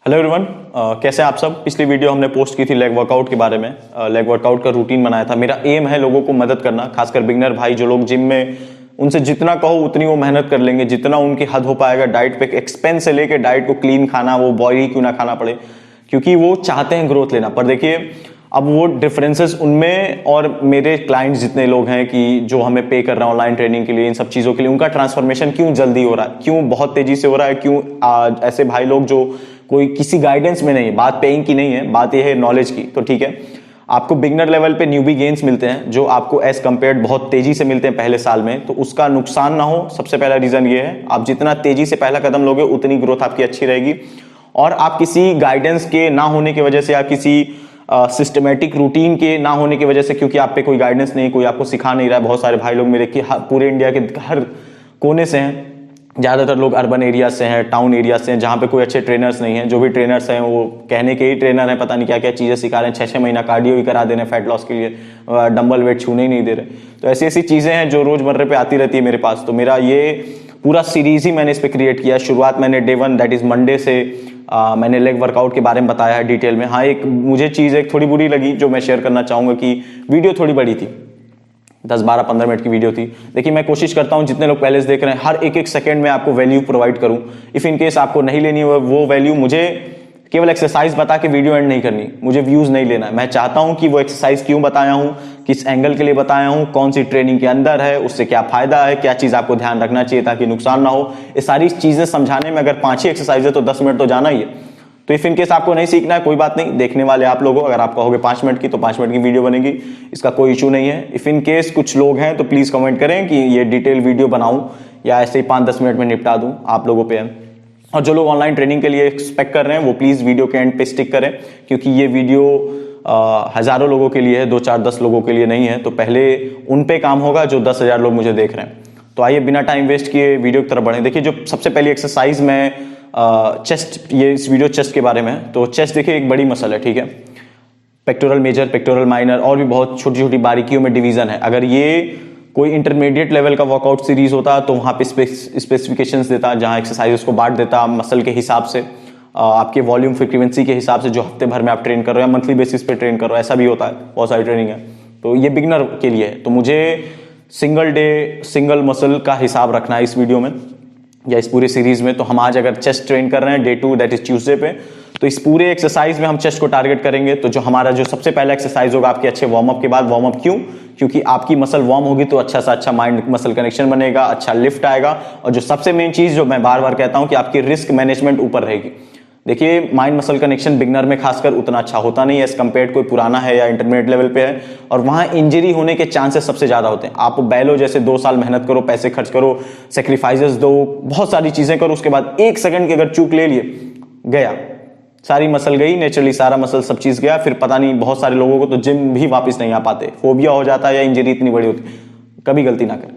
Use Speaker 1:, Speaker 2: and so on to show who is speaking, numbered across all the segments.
Speaker 1: Hello everyone, कैसे हैं आप सब। पिछली वीडियो हमने पोस्ट की थी लेग वर्कआउट के बारे में। लेग वर्कआउट का रूटीन बनाया था। मेरा एम है लोगों को मदद करना, खासकर बिगनर भाई जो लोग जिम में, उनसे जितना कहो उतनी वो मेहनत कर लेंगे, जितना उनकी हद हो पाएगा। डाइट पे एक्सपेंस से लेके डाइट को क्लीन खाना, वो बॉडी क्यों ना खाना पड़े, क्योंकि वो चाहते हैं ग्रोथ लेना। पर देखिए अब वो डिफरेंसेस उनमें और मेरे क्लाइंट्स जितने लोग हैं कि जो हमें पे कर रहे हैं ऑनलाइन ट्रेनिंग के लिए, इन सब चीज़ों के लिए, उनका ट्रांसफॉर्मेशन क्यों जल्दी हो रहा है, क्यों बहुत तेजी से हो रहा है, क्यों ऐसे भाई लोग जो कोई किसी गाइडेंस में नहीं है। बात पेइंग की नहीं है, बात यह है नॉलेज की। तो ठीक है, आपको बिगनर लेवल पे न्यूबी गेन्स मिलते हैं जो आपको एज कंपेयर्ड बहुत तेजी से मिलते हैं पहले साल में, तो उसका नुकसान ना हो, सबसे पहला रीजन ये है। आप जितना तेजी से पहला कदम लोगे उतनी ग्रोथ आपकी अच्छी रहेगी। और आप किसी गाइडेंस के ना होने की वजह से या किसी सिस्टमेटिक रूटीन के ना होने की वजह से, क्योंकि आप पे कोई गाइडेंस नहीं, कोई आपको सिखा नहीं रहा है। बहुत सारे भाई लोग मेरे की पूरे इंडिया के हर कोने से हैं, ज़्यादातर लोग अर्बन एरिया से हैं, टाउन एरिया से हैं, जहाँ पे कोई अच्छे ट्रेनर्स नहीं हैं। जो भी ट्रेनर्स हैं वो कहने के ही ट्रेनर हैं, पता नहीं क्या क्या चीज़ें सिखा रहे हैं। 6-6 महीना कार्डियो ही करा दे रहे हैं फैट लॉस के लिए, डंबल वेट छूने ही नहीं दे रहे। तो ऐसी ऐसी चीज़ें हैं जो रोज़मर्रे पे आती रहती है मेरे पास। तो मेरा ये पूरा सीरीज ही मैंने इस पर क्रिएट किया। शुरुआत मैंने Day 1 दैट इज़ मंडे से मैंने लेग वर्कआउट के बारे में बताया है डिटेल में। हाँ, एक मुझे चीज़ एक थोड़ी बुरी लगी जो मैं शेयर करना चाहूँगा कि वीडियो थोड़ी बड़ी थी, 10-12-15 मिनट की वीडियो थी। देखिए मैं कोशिश करता हूं जितने लोग पहले से देख रहे हैं हर एक सेकंड में आपको वैल्यू प्रोवाइड करूं। इफ इन केस आपको नहीं लेनी है वो वैल्यू, मुझे केवल एक्सरसाइज बता के वीडियो एंड नहीं करनी, मुझे व्यूज नहीं लेना है। मैं चाहता हूं कि वो एक्सरसाइज क्यों बताया हूं, किस एंगल के लिए बताया हूं, कौन सी ट्रेनिंग के अंदर है, उससे क्या फायदा है, क्या चीज आपको ध्यान रखना चाहिए ताकि नुकसान ना हो। ये सारी चीजें समझाने में अगर 5 ही एक्सरसाइज है तो 10 मिनट तो जाना ही है। तो इफ इन केस आपको नहीं सीखना है कोई बात नहीं, देखने वाले आप लोगों, अगर आप कहोगे 5 मिनट की तो 5 मिनट की वीडियो बनेगी, इसका कोई इशू नहीं है। इफ इन केस कुछ लोग हैं तो प्लीज कमेंट करें कि ये डिटेल वीडियो बनाऊं या ऐसे ही 5-10 मिनट में निपटा दूं, आप लोगों पे है। और जो लोग ऑनलाइन ट्रेनिंग के लिए एक्सपेक्ट कर रहे हैं वो प्लीज वीडियो के एंड पे स्टिक करें, क्योंकि ये वीडियो हजारों लोगों के लिए है, 2-4-10 लोगों के लिए नहीं है। तो पहले उन पे काम होगा जो 10,000 लोग मुझे देख रहे हैं। तो आइए बिना टाइम वेस्ट किए वीडियो की तरफ बढ़ें। देखिए जो सबसे पहली एक्सरसाइज में चेस्ट, ये इस वीडियो चेस्ट के बारे में है। तो चेस्ट देखिए एक बड़ी मसल है, ठीक है। पेक्टोरल मेजर, पेक्टोरल माइनर और भी बहुत छोटी छोटी बारीकियों में डिवीजन है। अगर ये कोई इंटरमीडिएट लेवल का वर्कआउट सीरीज होता तो वहां पे स्पेसिफिकेशंस देता, जहां एक्सरसाइजेस को बांट देता मसल के हिसाब से, आपके वॉल्यूम फ्रीक्वेंसी के हिसाब से, जो हफ्ते भर में आप ट्रेन कर रहे हो या मंथली बेसिस पे ट्रेन कर रहे हो, ऐसा भी होता है, बहुत सारी ट्रेनिंग है। तो ये बिगनर के लिए है। तो मुझे सिंगल डे सिंगल मसल का हिसाब रखना है इस वीडियो में या इस पूरे सीरीज में। तो हम आज अगर चेस्ट ट्रेन कर रहे हैं Day 2 दैट इज ट्यूसडे पे, तो इस पूरे एक्सरसाइज में हम चेस्ट को टारगेट करेंगे। तो जो हमारा जो सबसे पहला एक्सरसाइज होगा आपके अच्छे वार्म अप के बाद, वार्म अप क्यों, क्योंकि आपकी मसल वार्म होगी तो अच्छा सा अच्छा माइंड मसल कनेक्शन बनेगा, अच्छा लिफ्ट आएगा। और जो सबसे मेन चीज जो मैं बार बार कहता हूं कि आपकी रिस्क मैनेजमेंट ऊपर रहेगी। देखिए माइंड मसल कनेक्शन बिगनर में खासकर उतना अच्छा होता नहीं है एज कंपेयर्ड कोई पुराना है या इंटरमीडिएट लेवल पे है, और वहां इंजरी होने के चांसेस सबसे ज्यादा होते हैं। आप बैलो जैसे 2 साल मेहनत करो, पैसे खर्च करो, सेक्रीफाइसेस दो, बहुत सारी चीजें करो, उसके बाद 1 सेकंड की अगर चूक ले लिए, गया, सारी मसल गई, नेचुरली सारा मसल सब चीज गया। फिर पता नहीं बहुत सारे लोगों को तो जिम भी वापस नहीं आ पाते, फोबिया हो जाता है या इंजरी इतनी बड़ी होती है। कभी गलती ना करें।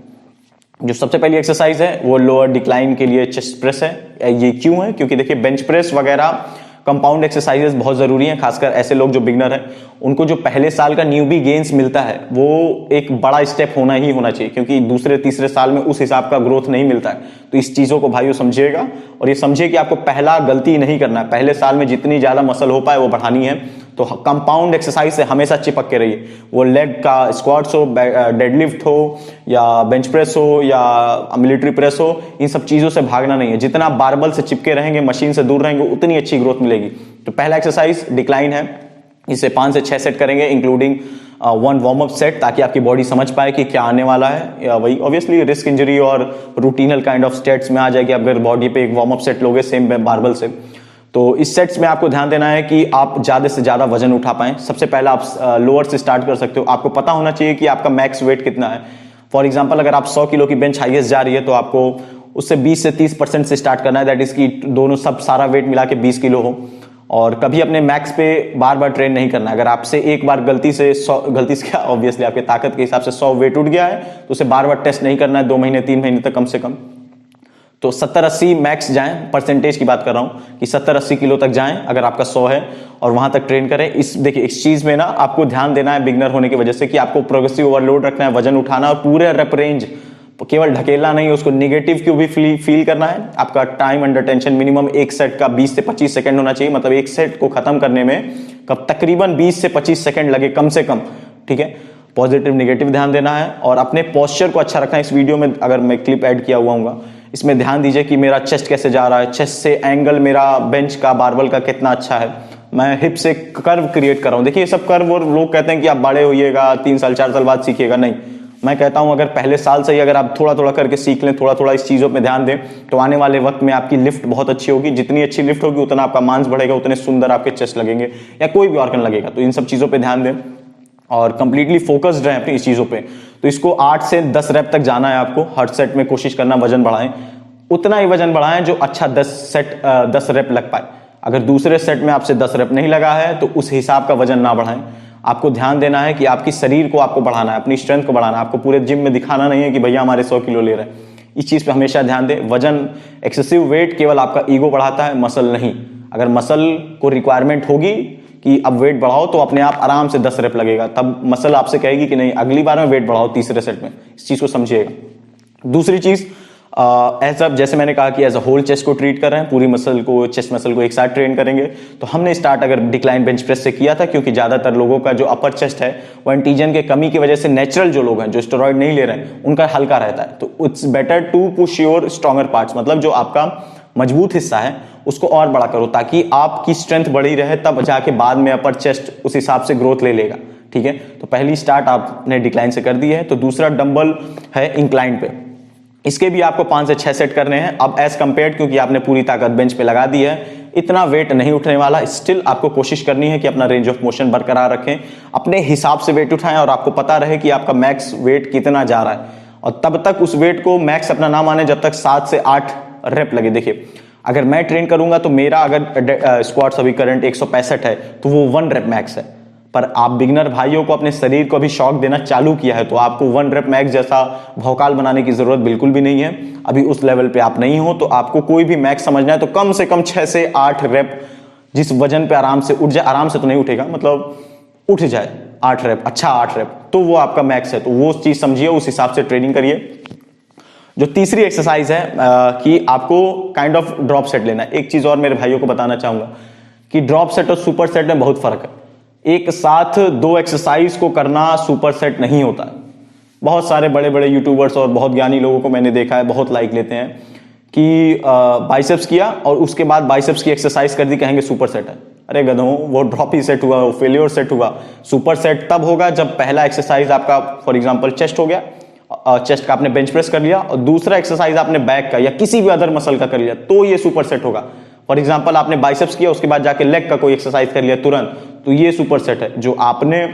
Speaker 1: जो सबसे पहली एक्सरसाइज है वो लोअर डिक्लाइन के लिए चेस्ट प्रेस है। ये क्यों है, क्योंकि देखिए बेंच प्रेस वगैरह कंपाउंड एक्सरसाइजेस बहुत जरूरी हैं, खासकर ऐसे लोग जो बिगनर हैं, उनको जो पहले साल का न्यूबी गेन्स मिलता है वो एक बड़ा स्टेप होना ही होना चाहिए, क्योंकि दूसरे तीसरे साल में उस हिसाब का ग्रोथ नहीं मिलता है। तो इस चीजों को भाइयों समझिएगा और ये समझिए कि आपको पहला गलती नहीं करना है। पहले साल में जितनी ज्यादा मसल हो पाए वो बढ़ानी है। तो कंपाउंड एक्सरसाइज से हमेशा चिपक के रहिए, वो लेग का स्क्वाट्स हो, डेडलिफ्ट हो या बेंच प्रेस हो या मिलिट्री प्रेस हो, इन सब चीजों से भागना नहीं है। जितना बारबल से चिपके रहेंगे, मशीन से दूर रहेंगे, उतनी अच्छी ग्रोथ मिलेगी। तो पहला एक्सरसाइज डिक्लाइन है, इसे 5 से 6 सेट करेंगे इंक्लूडिंग 1 वार्म अप सेट, ताकि आपकी बॉडी समझ पाए कि क्या आने वाला है। या वही ऑब्वियसली रिस्क इंजरी और रूटीनल काइंड ऑफ स्टेट्स में आ जाएगी अगर बॉडी पे एक वार्म अप सेट लोगे सेम बारबल से। तो इस सेट्स में आपको ध्यान देना है कि आप ज्यादा से ज्यादा वजन उठा पाएं। सबसे पहला आप लोअर से स्टार्ट कर सकते हो। आपको पता होना चाहिए कि आपका मैक्स वेट कितना है। फॉर एग्जांपल अगर आप 100 किलो की बेंच हाईएस्ट जा रही है तो आपको उससे 20 से 30% से स्टार्ट करना है, दैट इज की दोनों सब सारा वेट मिला के 20 किलो हो। और कभी अपने मैक्स पे बार बार ट्रेन नहीं करना है। अगर आपसे एक बार गलती से क्या ऑब्वियसली आपके ताकत के हिसाब से 100 वेट उठ गया है तो उसे बार बार टेस्ट नहीं करना है 2 महीने 3 महीने तक कम से कम। तो 70-80 मैक्स जाएं, परसेंटेज की बात कर रहा हूं कि 70-80 किलो तक जाएं अगर आपका 100 है, और वहां तक ट्रेन करें। देखिए इस चीज में ना आपको ध्यान देना है बिगनर होने की वजह से कि आपको प्रोग्रेसिव ओवरलोड रखना है, वजन उठाना और पूरे रेप रेंज केवल ढकेलना नहीं, उसको निगेटिव क्यों भी फील करना है। आपका टाइम अंडर टेंशन मिनिमम एक सेट का 20 से 25 सेकंड होना चाहिए, मतलब एक सेट को खत्म करने में कब तकरीबन 20 से 25 सेकंड लगे कम से कम, ठीक है। पॉजिटिव निगेटिव ध्यान देना है और अपने पोस्चर को अच्छा रखना है। इस वीडियो में अगर मैं क्लिप ऐड किया हुआ हूँ, इसमें ध्यान दीजिए कि मेरा चेस्ट कैसे जा रहा है, चेस्ट से एंगल मेरा बेंच का बारबल का कितना अच्छा है, मैं हिप से कर्व क्रिएट कर रहा हूँ। देखिए ये सब कर्व, और लोग कहते हैं कि आप बड़े होइएगा 3 साल 4 साल बाद सीखिएगा, नहीं, मैं कहता हूं अगर पहले साल से ही अगर आप थोड़ा थोड़ा करके सीख लें, थोड़ा थोड़ा इस चीजों पे ध्यान दें, तो आने वाले वक्त में आपकी लिफ्ट बहुत अच्छी होगी। जितनी अच्छी लिफ्ट होगी उतना आपका मांस बढ़ेगा, उतने सुंदर आपके चेस्ट लगेंगे या कोई भी ऑर्गन लगेगा। तो इन सब चीजों पे ध्यान दें और कंप्लीटली फोकस्ड रहें अपनी इस चीजों पे। तो इसको 8 से 10 रैप तक जाना है आपको। हर सेट में कोशिश करना वजन बढ़ाएं, उतना ही वजन बढ़ाएं जो अच्छा 10 रैप लग पाए। अगर दूसरे सेट में आपसे 10 रैप नहीं लगा है तो उस हिसाब का वजन ना बढ़ाएं। आपको ध्यान देना है कि आपकी शरीर को आपको बढ़ाना है, अपनी स्ट्रेंथ को बढ़ाना है। आपको पूरे जिम में दिखाना नहीं है कि भैया हमारे 100 किलो ले रहे हैं। इस चीज पे हमेशा ध्यान दें। वजन, एक्सेसिव वेट केवल आपका ईगो बढ़ाता है, मसल नहीं। अगर मसल को रिक्वायरमेंट होगी कि अब वेट बढ़ाओ तो अपने आप आराम से 10 रैप लगेगा, तब मसल आपसे कहेगी कि नहीं अगली बार में वेट बढ़ाओ तीसरे सेट में। इस चीज को समझिएगा। दूसरी चीज, एज अब जैसे मैंने कहा कि एज अ होल चेस्ट को ट्रीट कर रहे हैं, पूरी मसल को, चेस्ट मसल को एक साथ ट्रेन करेंगे। तो हमने स्टार्ट अगर डिक्लाइन बेंच प्रेस से किया था, क्योंकि ज्यादातर लोगों का जो अपर चेस्ट है वो एंटीजन के कमी की वजह से, नेचुरल जो लोग हैं जो स्टेरॉइड नहीं ले रहे हैं उनका हल्का रहता है। तो it's better to push your stronger parts, मतलब जो आपका मजबूत हिस्सा है उसको और बड़ा करो ताकि आपकी स्ट्रेंथ बढ़ी रहे, तब जाके बाद में अपर चेस्ट उस हिसाब से ग्रोथ ले लेगा, ठीक है। तो पहली स्टार्ट आपने डिक्लाइन से कर दी है। तो दूसरा डंबल है इंक्लाइन पे, इसके भी आपको 5 से 6 सेट करने हैं। अब एज कंपेयर्ड, क्योंकि आपने पूरी ताकत बेंच पे लगा दी है, इतना वेट नहीं उठने वाला। स्टिल आपको कोशिश करनी है कि अपना रेंज ऑफ मोशन बरकरार रखें, अपने हिसाब से वेट उठाएं और आपको पता रहे कि आपका मैक्स वेट कितना जा रहा है। और तब तक उस वेट को मैक्स अपना ना माने जब तक 7 से 8 रैप लगे। देखिए अगर मैं ट्रेन करूंगा तो मेरा अगर स्क्वाट्स अभी करंट 165 है तो वो 1 रैप मैक्स है। पर आप बिगनर भाइयों को अपने शरीर को अभी शॉक देना चालू किया है तो आपको 1 रैप मैक्स जैसा भौकाल बनाने की जरूरत बिल्कुल भी नहीं है। अभी उस लेवल पे आप नहीं हो, तो आपको कोई भी मैक्स समझना है तो कम से कम 6 से 8 रैप, जिस वजन पे आराम से उठ जाए, आराम से तो नहीं उठेगा, मतलब उठ जाए 8 रैप, अच्छा 8 रैप, तो वो आपका मैक्स है। तो वो चीज समझिए, उस हिसाब से ट्रेनिंग करिए। जो तीसरी एक्सरसाइज है कि आपको काइंड ऑफ ड्रॉप सेट लेना है। एक चीज और मेरे भाइयों को बताना चाहूंगा कि ड्रॉप सेट और सुपर सेट में बहुत फर्क है। एक साथ 2 एक्सरसाइज को करना सुपर सेट नहीं होता है। बहुत सारे बड़े बड़े यूट्यूबर्स और बहुत ज्ञानी लोगों को मैंने देखा है, बहुत लाइक लेते हैं कि बाइसेप्स किया और उसके बाद बाइसेप्स की एक्सरसाइज कर दी, कहेंगे सुपर सेट है। अरे गधों, वो ड्रॉप ही सेट हुआ, वो फेलियर सेट हुआ। सुपर सेट तब होगा जब पहला एक्सरसाइज आपका फॉर एग्जाम्पल चेस्ट हो गया, चेस्ट का आपने बेंच प्रेस कर लिया, और दूसरा एक्सरसाइज आपने बैक का या किसी भी अदर मसल का कर लिया, तो ये सुपर सेट होगा। फॉर एग्जांपल आपने बाइसेप्स किया, उसके बाद जाके लेग का कोई एक्सरसाइज कर लिया तुरंत, तो ये सुपर सेट है। जो आपने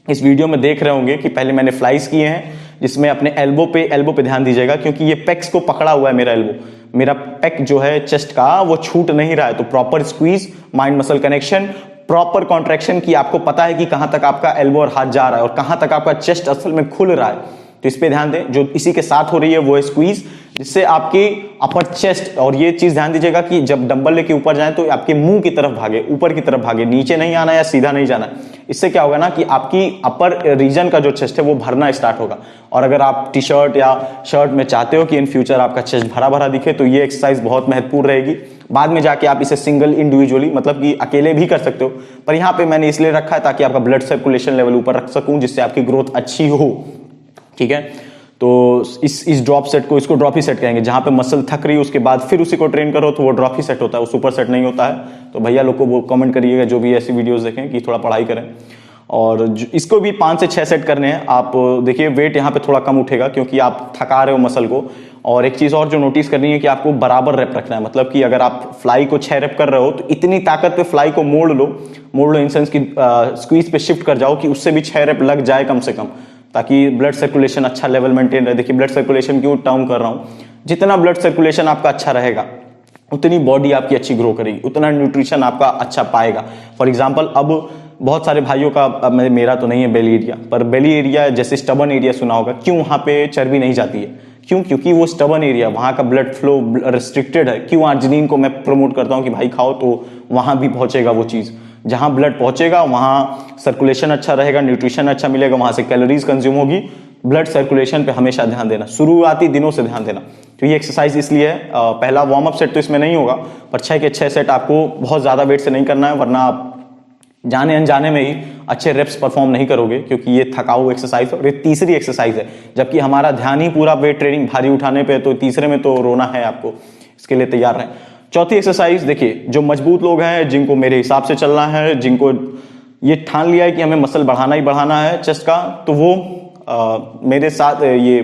Speaker 1: इस वीडियो में देख रहे होंगे कि पहले मैंने फ्लाइज किए हैं, जिसमें अपने एल्बो पे ध्यान दीजिएगा, क्योंकि ये पेक्स को पकड़ा हुआ है मेरा एल्बो। मेरा पेक जो है चेस्ट का वो छूट नहीं रहा है। तो proper squeeze, mind muscle connection, proper contraction की आपको पता है कि कहां तक आपका एल्बो और हाथ जा रहा है और कहां तक आपका चेस्ट असल में खुल रहा है। तो इस पे ध्यान दें। जो इसी के साथ हो रही है वो है स्क्वीज, जिससे आपकी अपर चेस्ट, और ये चीज ध्यान दीजिएगा कि जब डंबल लेके ऊपर जाए तो आपके मुंह की तरफ भागे, ऊपर की तरफ भागे, नीचे नहीं आना या सीधा नहीं जाना। इससे क्या होगा ना कि आपकी अपर रीजन का जो चेस्ट है वो भरना स्टार्ट होगा। और अगर आप टी शर्ट या शर्ट में चाहते हो कि इन फ्यूचर आपका चेस्ट भरा भरा दिखे, तो ये एक्सरसाइज बहुत महत्वपूर्ण रहेगी। बाद में जाके आप इसे सिंगल इंडिविजुअली, मतलब कि अकेले भी कर सकते हो, पर यहाँ पे मैंने इसलिए रखा है ताकि आपका ब्लड सर्कुलेशन लेवल ऊपर रख सकूं, जिससे आपकी ग्रोथ अच्छी हो, ठीक है। तो इस ड्रॉप सेट को, इसको ड्रॉप ही सेट कहेंगे। जहां पे मसल थक रही है उसके बाद फिर उसी को ट्रेन करो तो वो ड्रॉप ही सेट होता है, वो सुपर सेट नहीं होता है। तो भैया लोग को वो कमेंट करिएगा जो भी ऐसी वीडियोस देखें कि थोड़ा पढ़ाई करें। और इसको भी 5 से 6 सेट करने हैं। आप देखिए वेट यहाँ पे थोड़ा कम उठेगा क्योंकि आप थका रहे हो मसल को। और एक चीज और जो नोटिस करनी है कि आपको बराबर रेप रखना है, मतलब कि अगर आप फ्लाई को 6 रेप कर रहे हो तो इतनी ताकत पे फ्लाई को मोड़ लो इन सेंस की स्क्वीज पे शिफ्ट कर जाओ कि उससे भी 6 रेप लग जाए कम से कम, ताकि ब्लड सर्कुलेशन अच्छा लेवल मेंटेन रहे। देखिए ब्लड सर्कुलेशन क्यों टर्म कर रहा हूं, जितना ब्लड सर्कुलेशन आपका अच्छा रहेगा उतनी बॉडी आपकी अच्छी ग्रो करेगी, उतना न्यूट्रिशन आपका अच्छा पाएगा। फॉर एग्जांपल अब बहुत सारे भाइयों का, मेरा तो नहीं है बेली एरिया, पर बेली एरिया जैसे स्टबन एरिया सुना होगा, क्यों वहां पे चर्बी नहीं जाती है? क्यों? क्योंकि वो स्टबन एरिया, वहां का ब्लड फ्लो रिस्ट्रिक्टेड है। क्यों आर्जिनिन को मैं प्रमोट करता हूं कि भाई खाओ, तो वहां भी पहुंचेगा वो चीज। जहां ब्लड पहुंचेगा वहां सर्कुलेशन अच्छा रहेगा, न्यूट्रिशन अच्छा मिलेगा, वहां से कैलोरीज कंज्यूम होगी, ब्लड सर्कुलेशन पे हमेशा ध्यान देना, शुरुआती दिनों से ध्यान देना। तो ये एक्सरसाइज इसलिए है, पहला वार्म अप सेट तो इसमें नहीं होगा, पर 6 के 6 सेट आपको बहुत ज्यादा वेट से नहीं करना है, वरना आप जाने अनजाने में ही अच्छे रेप्स परफॉर्म नहीं करोगे, क्योंकि ये थकाऊ एक्सरसाइज और ये तीसरी एक्सरसाइज है, जबकि हमारा ध्यान ही पूरा वेट ट्रेनिंग भारी उठाने पे, तो तीसरे में तो रोना है आपको, इसके लिए तैयार रहें। चौथी एक्सरसाइज देखिए, जो मजबूत लोग हैं, जिनको मेरे हिसाब से चलना है, जिनको ये ठान लिया है कि हमें मसल बढ़ाना ही बढ़ाना है चेस्ट का, तो वो मेरे साथ ये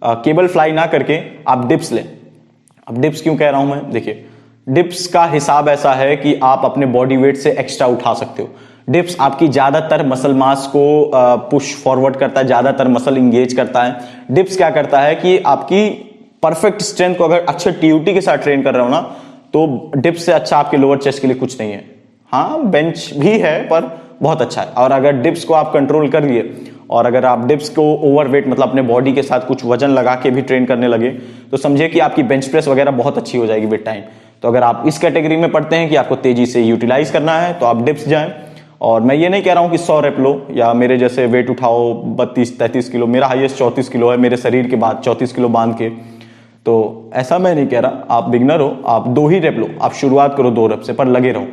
Speaker 1: केबल फ्लाई ना करके आप डिप्स लें। अब डिप्स क्यों कह रहा हूं मैं, देखिए डिप्स का हिसाब ऐसा है कि आप अपने बॉडी वेट से एक्स्ट्रा उठा सकते हो। डिप्स आपकी ज्यादातर मसल मास को पुश फॉरवर्ड करता है, ज्यादातर मसल इंगेज करता है। डिप्स क्या करता है कि आपकी परफेक्ट स्ट्रेंथ को अगर अच्छे टीयूटी के साथ ट्रेन कर रहे हो ना, तो डिप्स से अच्छा आपके लोअर चेस्ट के लिए कुछ नहीं है। हाँ, बेंच भी है पर बहुत अच्छा है। और अगर डिप्स को आप कंट्रोल कर लिए, और अगर आप डिप्स को ओवरवेट मतलब अपने बॉडी के साथ कुछ वजन लगा के भी ट्रेन करने लगे, तो समझिए कि आपकी बेंच प्रेस वगैरह बहुत अच्छी हो जाएगी विद टाइम। तो अगर आप इस कैटेगरी में पढ़ते हैं कि आपको तेजी से यूटिलाइज करना है, तो आप डिप्स जाएं। और मैं ये नहीं कह रहा हूं कि 100 रेप लो या मेरे जैसे वेट उठाओ 32-33 किलो, मेरा हाईएस्ट 34 किलो है मेरे शरीर के बाद, 34 किलो बांध के, तो ऐसा मैं नहीं कह रहा। आप बिगनर हो, आप 2 ही रेप लो, आप शुरुआत करो 2 रेप से, पर लगे रहो।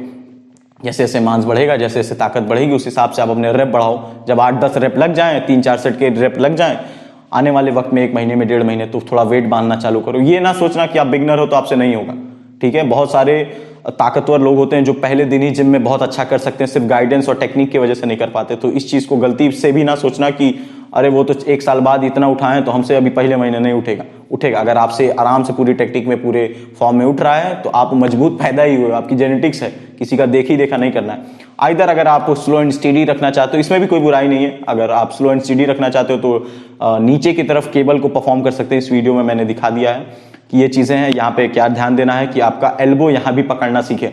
Speaker 1: जैसे जैसे मांस बढ़ेगा, जैसे जैसे ताकत बढ़ेगी, उस हिसाब से आप अपने रेप बढ़ाओ। जब 8-10 रेप लग जाएं, 3-4 सेट के रेप लग जाएं, आने वाले वक्त में 1 महीने में 1.5 महीने तो थोड़ा वेट बांधना चालू करो। ये ना सोचना कि आप बिगनर हो तो आपसे नहीं होगा, ठीक है। बहुत सारे ताकतवर लोग होते हैं जो पहले दिन ही जिम में बहुत अच्छा कर सकते हैं, सिर्फ गाइडेंस और टेक्निक की वजह से नहीं कर पाते। तो इस चीज को गलती से भी ना सोचना कि अरे वो तो 1 साल बाद इतना उठाए तो हमसे अभी पहले महीने नहीं उठेगा। उठेगा, अगर आपसे आराम से पूरी टेक्निक में पूरे फॉर्म में उठ रहा है, तो आप मजबूत पैदा ही हुए, आपकी जेनेटिक्स है, किसी का देख ही देखा नहीं करना है। आइदर अगर आप स्लो एंड स्टेडी रखना चाहते हो, इसमें भी कोई बुराई नहीं है, अगर आप स्लो एंड स्टेडी रखना चाहते हो तो नीचे की तरफ केबल को परफॉर्म कर सकते हैं। इस वीडियो में मैंने दिखा दिया है कि ये चीजें हैं। यहाँ पे क्या ध्यान देना है कि आपका एल्बो यहाँ भी पकड़ना सीखे।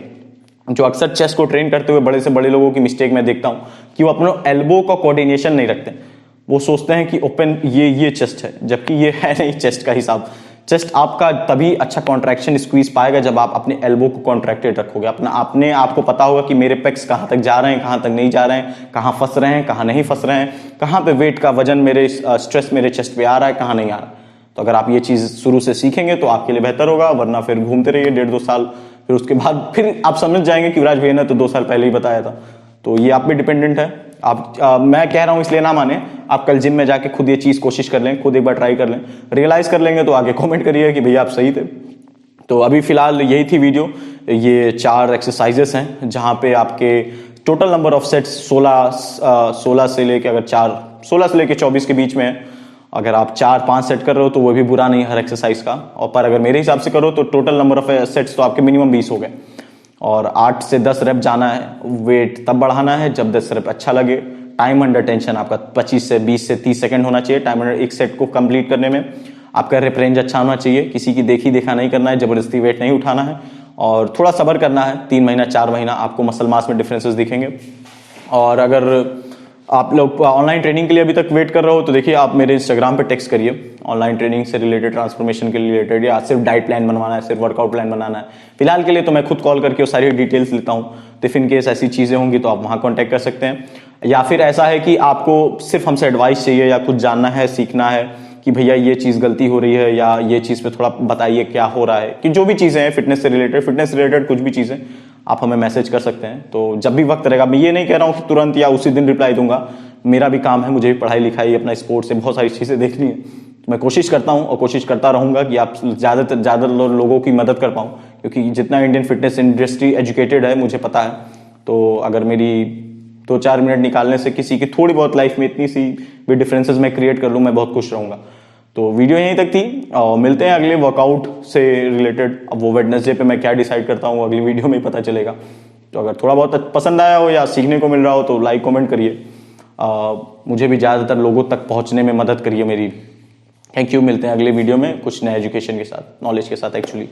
Speaker 1: जो अक्सर चेस्ट को ट्रेन करते हुए बड़े से बड़े लोगों की मिस्टेक मैं देखता हूं कि वो अपने एल्बो का कोऑर्डिनेशन नहीं रखते। वो सोचते हैं कि ओपन ये चेस्ट है, जबकि ये है नहीं चेस्ट का हिसाब। चेस्ट आपका तभी अच्छा कॉन्ट्रैक्शन स्क्वीज पाएगा जब आप अपने एल्बो को कॉन्ट्रैक्टेड रखोगे। अपने आपको पता होगा कि मेरे पेक्स कहां तक जा रहे हैं, कहां तक नहीं जा रहे हैं, कहां फंस रहे हैं, कहां नहीं फंस रहे हैं, कहां पे वेट का वजन मेरे स्ट्रेस मेरे चेस्ट पे आ रहा है, कहां नहीं आ रहा है। तो अगर आप ये चीज शुरू से सीखेंगे तो आपके लिए बेहतर होगा, वरना फिर घूमते रहिए 1.5-2 साल, फिर उसके बाद फिर आप समझ जाएंगे कि विराज भैया ने तो 2 साल पहले ही बताया था। तो ये आप पे डिपेंडेंट है। मैं कह रहा हूं इसलिए ना माने, आप कल जिम में जाके खुद ये चीज कोशिश कर लें, खुद एक बार ट्राई कर लें, रियलाइज कर लेंगे तो आगे कमेंट करिए कि भैया आप सही थे। तो अभी फिलहाल यही थी वीडियो। ये 4 एक्सरसाइजेस हैं जहां पे आपके टोटल नंबर ऑफ सेट्स 16 से लेके अगर 16 से लेके 24 के बीच में है। अगर आप 4-5 सेट कर रहे हो तो वो भी बुरा नहीं हर एक्सरसाइज का, और पर अगर मेरे हिसाब से करो तो टोटल नंबर ऑफ सेट्स तो आपके मिनिमम 20 हो गए। और 8 से 10 रेप जाना है। वेट तब बढ़ाना है जब 10 रेप अच्छा लगे। टाइम अंडर टेंशन आपका 25 से 20 से 30 सेकंड होना चाहिए। टाइम अंडर एक सेट को कंप्लीट करने में आपका रेप रेंज अच्छा होना चाहिए। किसी की देखी देखा नहीं करना है, जबरदस्ती वेट नहीं उठाना है, और थोड़ा सब्र करना है। 3 महीना 4 महीना आपको मसल मास में डिफरेंसेस दिखेंगे। और अगर आप लोग ऑनलाइन ट्रेनिंग के लिए अभी तक वेट कर रहे हो तो देखिए, आप मेरे इंस्टाग्राम पे टेक्स्ट करिए ऑनलाइन ट्रेनिंग से रिलेटेड, ट्रांसफॉर्मेशन के रिलेटेड, या सिर्फ डाइट प्लान बनवाना है, सिर्फ वर्कआउट प्लान बनाना है। फिलहाल के लिए तो मैं खुद कॉल करके वो सारी डिटेल्स लेता हूँ। तो इफ इन केस ऐसी चीजें होंगी तो आप वहां कॉन्टैक्ट कर सकते हैं। या फिर ऐसा है कि आपको सिर्फ हमसे एडवाइस चाहिए या कुछ जानना है, सीखना है कि भैया ये चीज गलती हो रही है, या ये चीज पे थोड़ा बताइए क्या हो रहा है, कि जो भी चीजें हैं फिटनेस से रिलेटेड कुछ भी चीजें आप हमें मैसेज कर सकते हैं। तो जब भी वक्त रहेगा, मैं ये नहीं कह रहा हूँ कि तुरंत या उसी दिन रिप्लाई दूंगा, मेरा भी काम है, मुझे भी पढ़ाई लिखाई, अपना स्पोर्ट्स से बहुत सारी चीजें देखनी है। तो मैं कोशिश करता हूँ और कोशिश करता रहूंगा कि आप ज्यादा लोगों की मदद कर पाऊँ, क्योंकि जितना इंडियन फिटनेस इंडस्ट्री एजुकेटेड है मुझे पता है। तो अगर मेरी 2-4 मिनट निकालने से किसी की थोड़ी बहुत लाइफ में इतनी सी भी डिफरेंसेस मैं क्रिएट कर लूँ, मैं बहुत खुश रहूंगा। तो वीडियो यहीं तक थी, और मिलते हैं अगले वर्कआउट से रिलेटेड। अब वो वेडनेसडे पे मैं क्या डिसाइड करता हूँ अगली वीडियो में ही पता चलेगा। तो अगर थोड़ा बहुत पसंद आया हो या सीखने को मिल रहा हो तो लाइक कमेंट करिए। मुझे भी ज़्यादातर लोगों तक पहुंचने में मदद करिए मेरी। Thank you. मिलते हैं अगले वीडियो में कुछ नए एजुकेशन के साथ, नॉलेज के साथ एक्चुअली।